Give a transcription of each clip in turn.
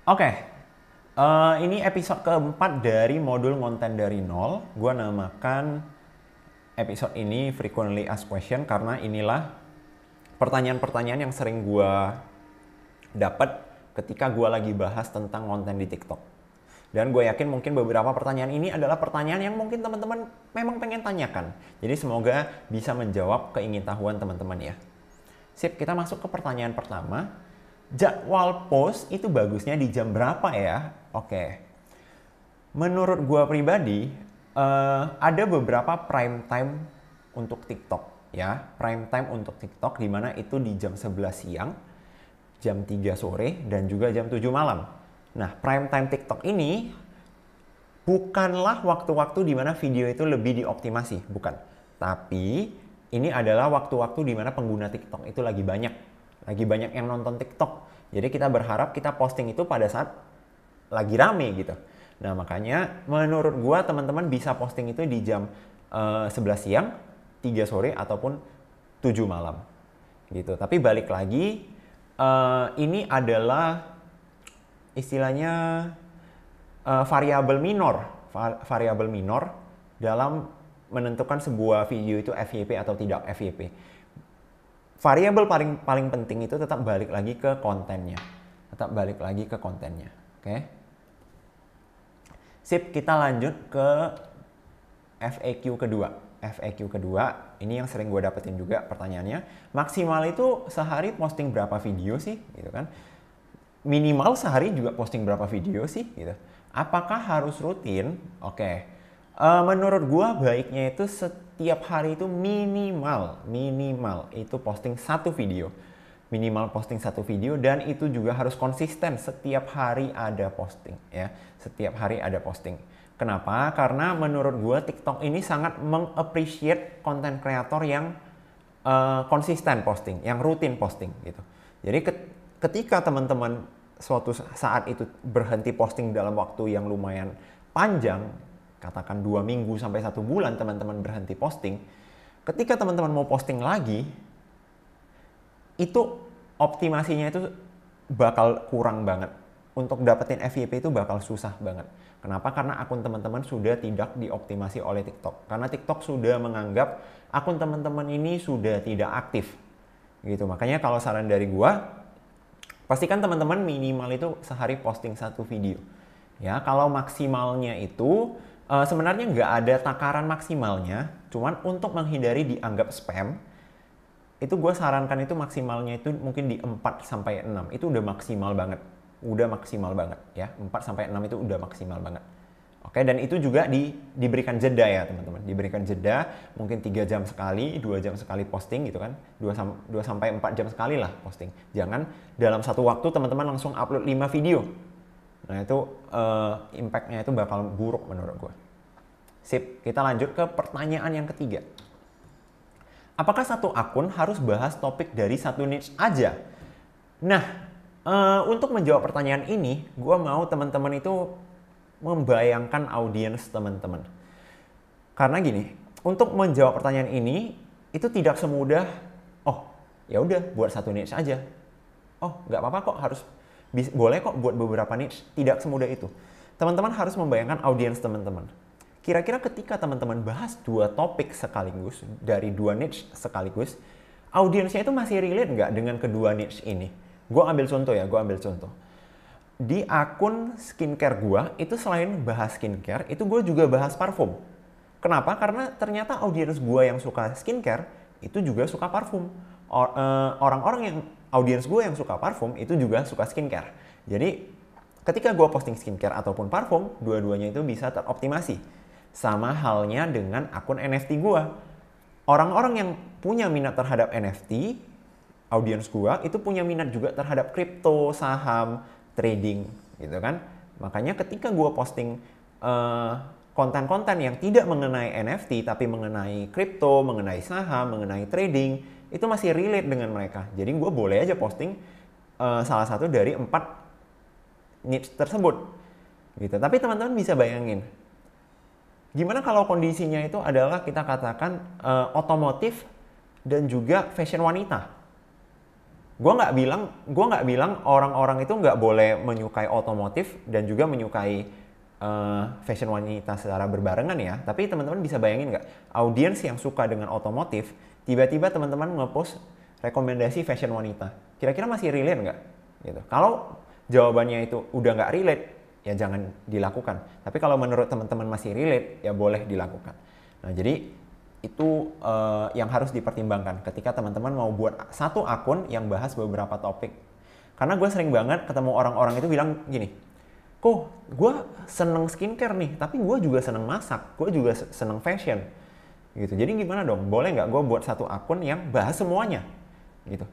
Oke, ini episode keempat dari modul konten dari nol. Gua namakan episode ini Frequently Asked Question karena inilah pertanyaan-pertanyaan yang sering gua dapat ketika gua lagi bahas tentang konten di TikTok. Dan gue yakin mungkin beberapa pertanyaan ini adalah pertanyaan yang mungkin teman-teman memang pengen tanyakan. Jadi semoga bisa menjawab keingintahuan teman-teman ya. Sip, kita masuk ke pertanyaan pertama. Jadwal post itu bagusnya di jam berapa ya? Oke. Menurut gue pribadi, ada beberapa prime time untuk TikTok ya. Prime time untuk TikTok di mana itu di jam 11 siang, jam 3 sore, dan juga jam 7 malam. Nah, prime time TikTok ini bukanlah waktu-waktu di mana video itu lebih dioptimasi, bukan. Tapi ini adalah waktu-waktu di mana pengguna TikTok itu lagi banyak yang nonton TikTok. Jadi kita berharap kita posting itu pada saat lagi rame gitu. Nah makanya menurut gua teman-teman bisa posting itu di jam 11 siang, 3 sore ataupun 7 malam gitu. Tapi balik lagi, ini adalah istilahnya variabel minor dalam menentukan sebuah video itu FYP atau tidak FYP. Variabel paling penting itu tetap balik lagi ke kontennya. Oke. Sip, kita lanjut ke FAQ kedua. Ini yang sering gue dapetin juga pertanyaannya. Maksimal itu sehari posting berapa video sih? Gitu kan. Minimal sehari juga posting berapa video sih? Gitu. Apakah harus rutin? Oke. Menurut gua baiknya itu setiap hari itu minimal itu posting satu video. Minimal posting satu video dan itu juga harus konsisten setiap hari ada posting ya. Setiap hari ada posting. Kenapa? Karena menurut gua TikTok ini sangat mengappreciate konten kreator yang konsisten posting, yang rutin posting gitu. Jadi ketika teman-teman suatu saat itu berhenti posting dalam waktu yang lumayan panjang, katakan 2 minggu sampai 1 bulan teman-teman berhenti posting, ketika teman-teman mau posting lagi, itu optimasinya itu bakal kurang banget. Untuk dapetin FYP itu bakal susah banget. Kenapa? Karena akun teman-teman sudah tidak dioptimasi oleh TikTok. Karena TikTok sudah menganggap akun teman-teman ini sudah tidak aktif. Gitu. Makanya kalau saran dari gua, pastikan teman-teman minimal itu sehari posting satu video. Ya, kalau maksimalnya itu sebenarnya nggak ada takaran maksimalnya, cuman untuk menghindari dianggap spam, itu gue sarankan itu maksimalnya itu mungkin di 4 sampai 6. Itu udah maksimal banget ya. 4 sampai 6 itu udah maksimal banget. Oke, dan itu juga diberikan jeda ya teman-teman. Diberikan jeda mungkin 3 jam sekali, 2 jam sekali posting gitu kan. 2 sampai 4 jam sekali lah posting. Jangan dalam satu waktu teman-teman langsung upload 5 video. Nah itu impact-nya itu bakal buruk menurut gue. Sip, kita lanjut ke pertanyaan yang ketiga. Apakah satu akun harus bahas topik dari satu niche aja? Nah, untuk menjawab pertanyaan ini, gue mau teman-teman itu membayangkan audiens teman-teman. Karena gini, untuk menjawab pertanyaan ini, itu tidak semudah, oh ya udah buat satu niche aja. Oh nggak apa-apa kok harus boleh kok buat beberapa niche, tidak semudah itu. Teman-teman harus membayangkan audiens teman-teman. Kira-kira ketika teman-teman bahas 2 topik sekaligus, dari 2 niche sekaligus, audiensnya itu masih relate nggak dengan kedua niche ini? Gue ambil contoh. Di akun skincare gue, itu selain bahas skincare, itu gue juga bahas parfum. Kenapa? Karena ternyata audiens gue yang suka skincare, itu juga suka parfum. Orang-orang yang audiens gue yang suka parfum itu juga suka skincare. Jadi ketika gue posting skincare ataupun parfum, dua-duanya itu bisa teroptimasi. Sama halnya dengan akun NFT gue. Orang-orang yang punya minat terhadap NFT, audiens gue itu punya minat juga terhadap kripto, saham, trading gitu kan. Makanya ketika gue posting konten-konten yang tidak mengenai NFT tapi mengenai kripto, mengenai saham, mengenai trading, itu masih relate dengan mereka. Jadi gue boleh aja posting salah satu dari 4 niche tersebut gitu. Tapi teman-teman bisa bayangin, gimana kalau kondisinya itu adalah kita katakan otomotif dan juga fashion wanita. Gua nggak bilang orang-orang itu nggak boleh menyukai otomotif dan juga menyukai fashion wanita secara berbarengan ya. Tapi teman-teman bisa bayangin nggak, audiens yang suka dengan otomotif, tiba-tiba teman-teman nge-post rekomendasi fashion wanita. Kira-kira masih relate nggak? Gitu. Kalau jawabannya itu udah nggak relate, ya jangan dilakukan. Tapi kalau menurut teman-teman masih relate, ya boleh dilakukan. Nah, jadi itu yang harus dipertimbangkan ketika teman-teman mau buat satu akun yang bahas beberapa topik. Karena gue sering banget ketemu orang-orang itu bilang gini, kok gue seneng skincare nih, tapi gue juga seneng masak, gue juga seneng fashion. Gitu. Jadi gimana dong? Boleh nggak gue buat satu akun yang bahas semuanya? Gitu.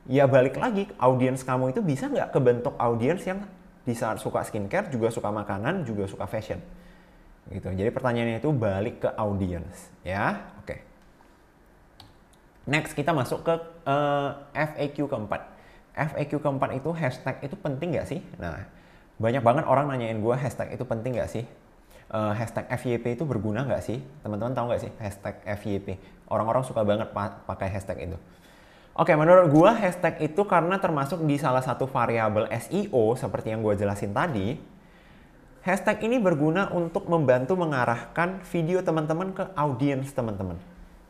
Ya balik lagi, audiens kamu itu bisa nggak kebentuk audiens yang di saat suka skincare, juga suka makanan, juga suka fashion. Gitu. Jadi pertanyaannya itu balik ke audiens, ya. Oke. Next kita masuk ke FAQ keempat. FAQ keempat itu hashtag itu penting nggak sih? Nah, banyak banget orang nanyain gue hashtag itu penting nggak sih? Hashtag FYP itu berguna nggak sih? Teman-teman tahu nggak sih hashtag FYP? Orang-orang suka banget pakai hashtag itu. Oke, menurut gue hashtag itu karena termasuk di salah satu variabel SEO seperti yang gue jelasin tadi. Hashtag ini berguna untuk membantu mengarahkan video teman-teman ke audiens teman-teman.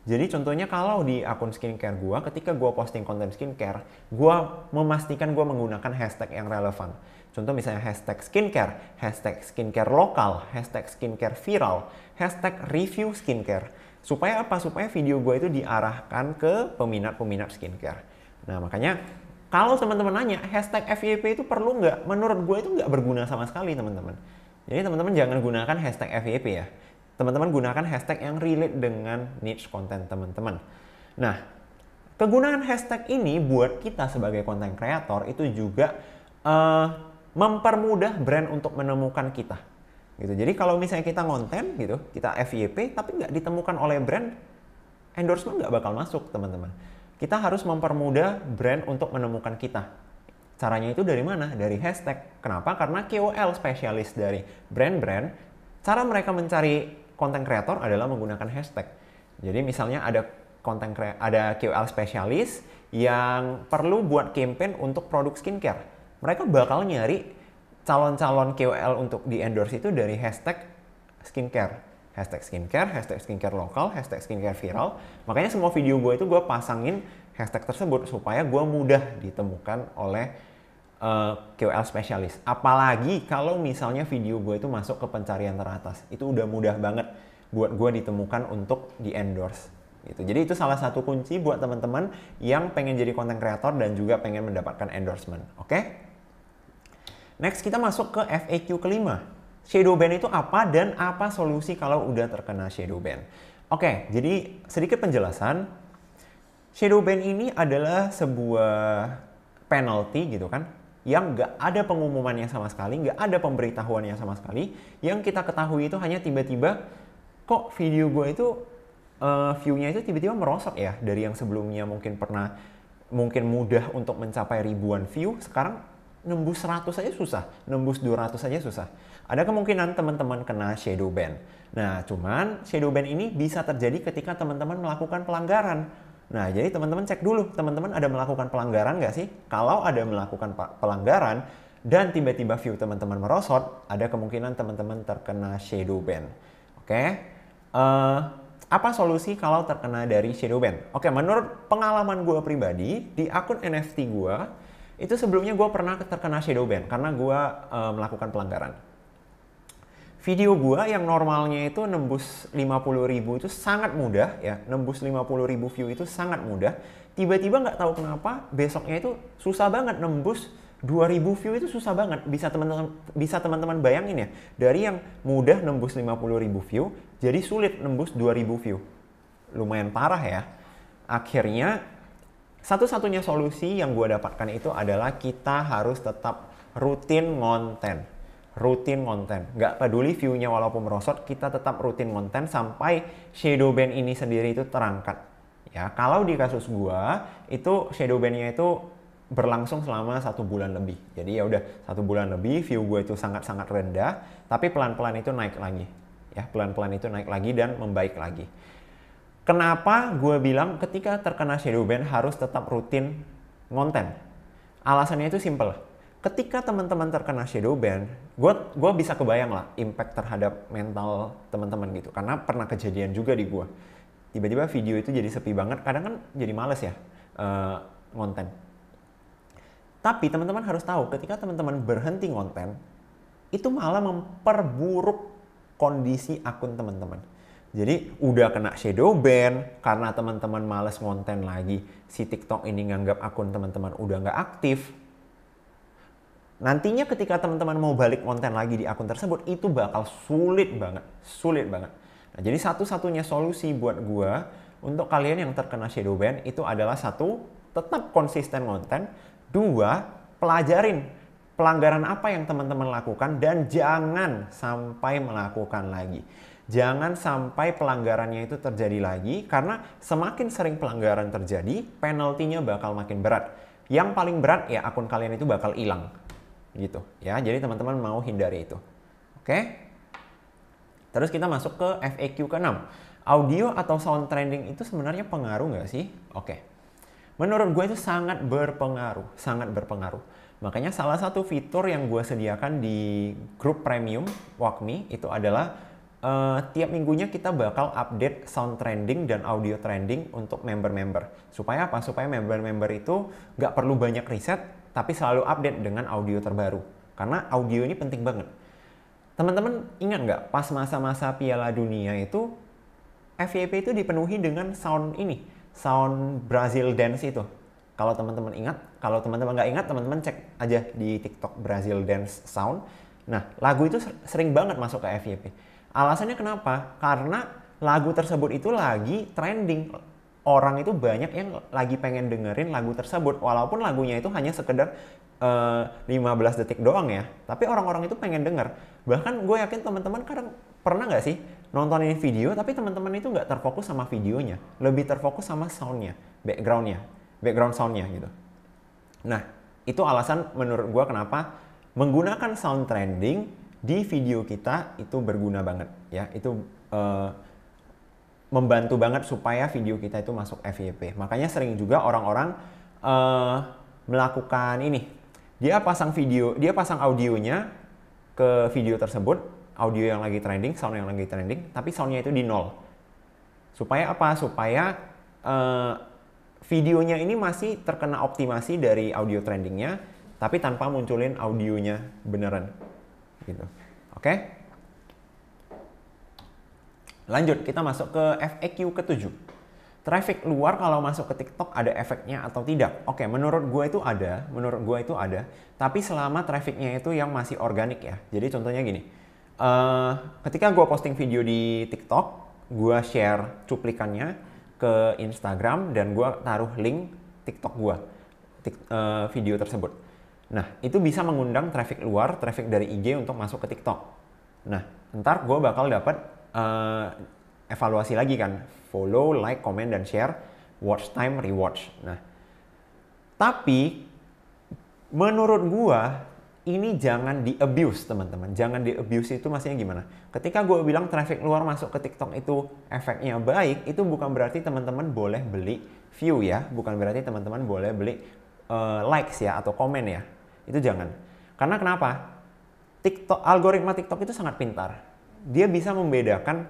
Jadi contohnya kalau di akun skincare gue, ketika gue posting konten skincare, gue memastikan gue menggunakan hashtag yang relevan. Contoh misalnya hashtag skincare lokal, hashtag skincare viral, hashtag review skincare. Supaya apa? Supaya video gue itu diarahkan ke peminat-peminat skincare. Nah makanya kalau teman-teman nanya hashtag FYP itu perlu nggak? Menurut gue itu nggak berguna sama sekali teman-teman. Jadi teman-teman jangan gunakan hashtag FYP ya. Teman-teman gunakan hashtag yang relate dengan niche konten teman-teman. Nah, kegunaan hashtag ini buat kita sebagai content creator itu juga mempermudah brand untuk menemukan kita. Gitu. Jadi kalau misalnya kita ngonten gitu, kita FYP tapi nggak ditemukan oleh brand, endorsement nggak bakal masuk teman-teman. Kita harus mempermudah brand untuk menemukan kita. Caranya itu dari mana? Dari hashtag. Kenapa? Karena KOL spesialis dari brand-brand, cara mereka mencari konten kreator adalah menggunakan hashtag. Jadi misalnya ada KOL spesialis yang perlu buat campaign untuk produk skincare. Mereka bakal nyari calon-calon KOL untuk di-endorse itu dari hashtag skincare. Hashtag skincare lokal, hashtag skincare viral. Makanya semua video gue itu gue pasangin hashtag tersebut supaya gue mudah ditemukan oleh KOL spesialis. Apalagi kalau misalnya video gue itu masuk ke pencarian teratas. Itu udah mudah banget buat gue ditemukan untuk di-endorse. Gitu. Jadi itu salah satu kunci buat teman-teman yang pengen jadi content creator dan juga pengen mendapatkan endorsement. Oke? Next kita masuk ke FAQ kelima. Shadow ban itu apa dan apa solusi kalau udah terkena shadow ban? Oke, jadi sedikit penjelasan. Shadow ban ini adalah sebuah penalty gitu kan, yang nggak ada pengumumannya sama sekali, nggak ada pemberitahuannya sama sekali. Yang kita ketahui itu hanya tiba-tiba, kok video gue itu view-nya itu tiba-tiba merosot ya, dari yang sebelumnya mungkin mudah untuk mencapai ribuan view, sekarang nembus 100 aja susah, nembus 200 aja susah. Ada kemungkinan teman-teman kena shadow ban. Nah, cuman shadow ban ini bisa terjadi ketika teman-teman melakukan pelanggaran. Nah, jadi teman-teman cek dulu, teman-teman ada melakukan pelanggaran nggak sih? Kalau ada melakukan pelanggaran dan tiba-tiba view teman-teman merosot, ada kemungkinan teman-teman terkena shadow ban. Oke? Apa solusi kalau terkena dari shadow ban? Oke, menurut pengalaman gue pribadi, di akun NFT gue, itu sebelumnya gue pernah terkena shadow ban karena gue melakukan pelanggaran. Video gue yang normalnya itu nembus 50.000 itu sangat mudah ya, nembus 50.000 view itu sangat mudah. Tiba-tiba nggak tahu kenapa besoknya itu susah banget nembus 2.000 view itu susah banget. Bisa teman-teman bayangin ya, dari yang mudah nembus 50.000 view jadi sulit nembus 2.000 view. Lumayan parah ya. Akhirnya satu-satunya solusi yang gue dapatkan itu adalah kita harus tetap rutin konten. Nggak peduli view-nya walaupun merosot, kita tetap rutin konten sampai shadow ban ini sendiri itu terangkat. Ya, kalau di kasus gua itu shadow ban-nya itu berlangsung selama 1 bulan lebih. Jadi ya udah 1 bulan lebih view gua itu sangat-sangat rendah, tapi pelan-pelan itu naik lagi. Ya, pelan-pelan itu naik lagi dan membaik lagi. Kenapa gue bilang ketika terkena shadow ban harus tetap rutin konten? Alasannya itu simple. Ketika teman-teman terkena shadow ban, gue bisa kebayang lah impact terhadap mental teman-teman gitu. Karena pernah kejadian juga di gue. Tiba-tiba video itu jadi sepi banget, kadang kan jadi males ya ngonten. Tapi teman-teman harus tahu, ketika teman-teman berhenti ngonten, itu malah memperburuk kondisi akun teman-teman. Jadi udah kena shadow ban karena teman-teman males ngonten lagi, si TikTok ini nganggap akun teman-teman udah nggak aktif. Nantinya ketika teman-teman mau balik konten lagi di akun tersebut, itu bakal sulit banget. Nah, jadi satu-satunya solusi buat gua untuk kalian yang terkena shadow ban itu adalah satu, tetap konsisten konten. Dua, pelajarin pelanggaran apa yang teman-teman lakukan dan jangan sampai melakukan lagi. Jangan sampai pelanggarannya itu terjadi lagi, karena semakin sering pelanggaran terjadi, penaltinya bakal makin berat. Yang paling berat ya akun kalian itu bakal hilang. Gitu ya, jadi teman-teman mau hindari itu. Oke, terus kita masuk ke FAQ ke-6. Audio atau sound trending itu sebenarnya pengaruh nggak sih? Oke, menurut gue itu sangat berpengaruh. Makanya salah satu fitur yang gue sediakan di grup premium WalkMe itu adalah tiap minggunya kita bakal update sound trending dan audio trending untuk member-member. Supaya apa? Supaya member-member itu nggak perlu banyak riset, tapi selalu update dengan audio terbaru. Karena audio ini penting banget. Teman-teman ingat nggak pas masa-masa Piala Dunia itu, FYP itu dipenuhi dengan sound ini, sound Brazil Dance itu. Kalau teman-teman ingat, kalau teman-teman nggak ingat, teman-teman cek aja di TikTok Brazil Dance Sound. Nah, lagu itu sering banget masuk ke FYP. Alasannya kenapa? Karena lagu tersebut itu lagi trending. Orang itu banyak yang lagi pengen dengerin lagu tersebut, walaupun lagunya itu hanya sekedar 15 detik doang ya, tapi orang-orang itu pengen denger. Bahkan gue yakin teman-teman kadang pernah nggak sih nontonin video tapi teman-teman itu nggak terfokus sama videonya, lebih terfokus sama soundnya, background soundnya gitu. Nah, itu alasan menurut gue kenapa menggunakan sound trending di video kita itu berguna banget ya. Itu membantu banget supaya video kita itu masuk FYP. Makanya sering juga orang-orang melakukan ini. Dia pasang audionya ke video tersebut, audio yang lagi trending, sound yang lagi trending, tapi soundnya itu di 0. Supaya apa? Supaya videonya ini masih terkena optimasi dari audio trendingnya, tapi tanpa munculin audionya beneran. Gitu. Oke? Lanjut, kita masuk ke FAQ ke-7. Traffic luar kalau masuk ke TikTok ada efeknya atau tidak? Oke, menurut gue itu ada, tapi selama trafficnya itu yang masih organik ya. Jadi contohnya gini, ketika gue posting video di TikTok, gue share cuplikannya ke Instagram dan gue taruh link TikTok gue, video tersebut. Nah, itu bisa mengundang traffic luar, traffic dari IG untuk masuk ke TikTok. Nah, ntar gue bakal dapat evaluasi lagi kan, follow, like, comment, dan share, watch time, rewatch. Nah, tapi menurut gua ini jangan di-abuse teman-teman. Jangan di-abuse itu maksudnya gimana? Ketika gua bilang traffic luar masuk ke TikTok itu efeknya baik, itu bukan berarti teman-teman boleh beli view ya, bukan berarti teman-teman boleh beli likes ya atau komen ya. Itu jangan. Karena kenapa? Algoritma TikTok itu sangat pintar. Dia bisa membedakan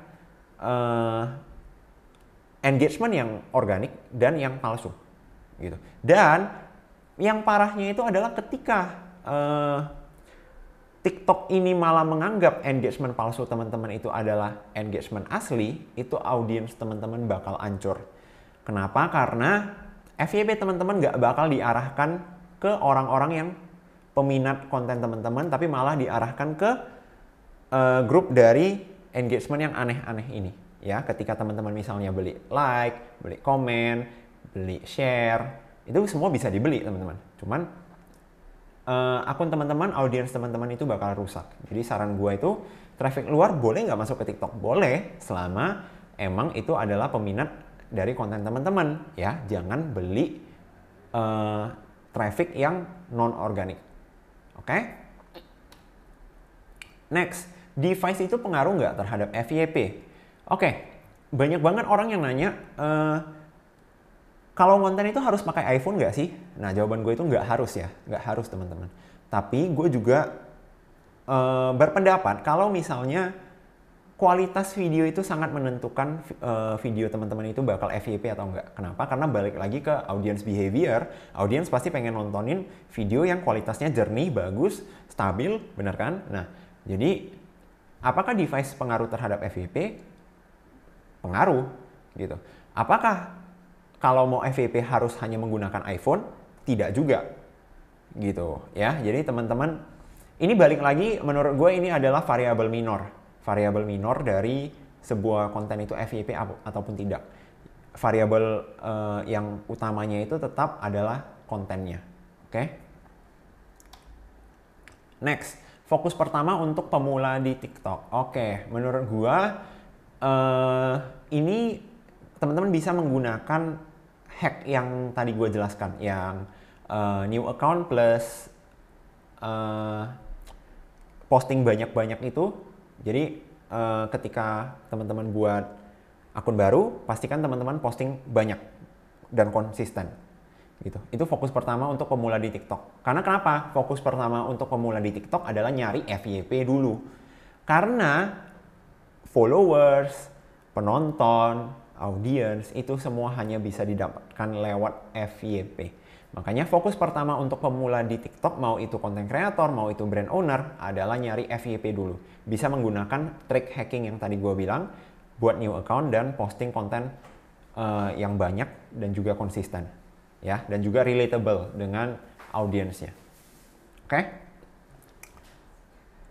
engagement yang organik dan yang palsu gitu. Dan yang parahnya itu adalah ketika TikTok ini malah menganggap engagement palsu teman-teman itu adalah engagement asli, itu audiens teman-teman bakal hancur. Kenapa? Karena FYP teman-teman nggak bakal diarahkan ke orang-orang yang peminat konten teman-teman, tapi malah diarahkan ke grup dari engagement yang aneh-aneh ini ya. Ketika teman-teman misalnya beli like, beli komen, beli share, itu semua bisa dibeli teman-teman. Cuman akun teman-teman, audiens teman-teman itu bakal rusak. Jadi saran gue itu traffic luar boleh nggak masuk ke TikTok? Boleh, selama emang itu adalah peminat dari konten teman-teman ya. Jangan beli traffic yang non-organik. Oke? Next, device itu pengaruh nggak terhadap FYP? Oke, banyak banget orang yang nanya, kalau konten itu harus pakai iPhone nggak sih? Nah, jawaban gue itu nggak harus ya, nggak harus teman-teman. Tapi gue juga berpendapat kalau misalnya kualitas video itu sangat menentukan video teman-teman itu bakal FYP atau enggak. Kenapa? Karena balik lagi ke audience behavior. Audience pasti pengen nontonin video yang kualitasnya jernih, bagus, stabil, benar kan? Nah, jadi apakah device pengaruh terhadap FYP? Pengaruh, gitu. Apakah kalau mau FYP harus hanya menggunakan iPhone? Tidak juga, gitu ya. Jadi teman-teman, ini balik lagi menurut gue ini adalah variabel minor dari sebuah konten itu FYP ataupun tidak. Variabel yang utamanya itu tetap adalah kontennya. Oke? Next, fokus pertama untuk pemula di TikTok. Oke, menurut gua ini teman-teman bisa menggunakan hack yang tadi gue jelaskan, yang new account plus posting banyak-banyak itu. Jadi ketika teman-teman buat akun baru, pastikan teman-teman posting banyak dan konsisten. Gitu. Itu fokus pertama untuk pemula di TikTok. Karena kenapa? Fokus pertama untuk pemula di TikTok adalah nyari FYP dulu. Karena followers, penonton, audience itu semua hanya bisa didapatkan lewat FYP. Makanya fokus pertama untuk pemula di TikTok, mau itu content creator, mau itu brand owner, adalah nyari FYP dulu. Bisa menggunakan trik hacking yang tadi gue bilang, buat new account dan posting konten yang banyak dan juga konsisten. Ya, dan juga relatable dengan audiensnya.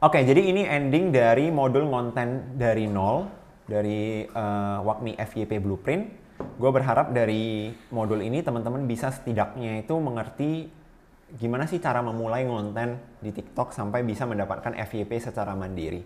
Oke, jadi ini ending dari modul konten dari nol, dari WAKMI FYP Blueprint. Gue berharap dari modul ini teman-teman bisa setidaknya itu mengerti gimana sih cara memulai konten di TikTok sampai bisa mendapatkan FYP secara mandiri.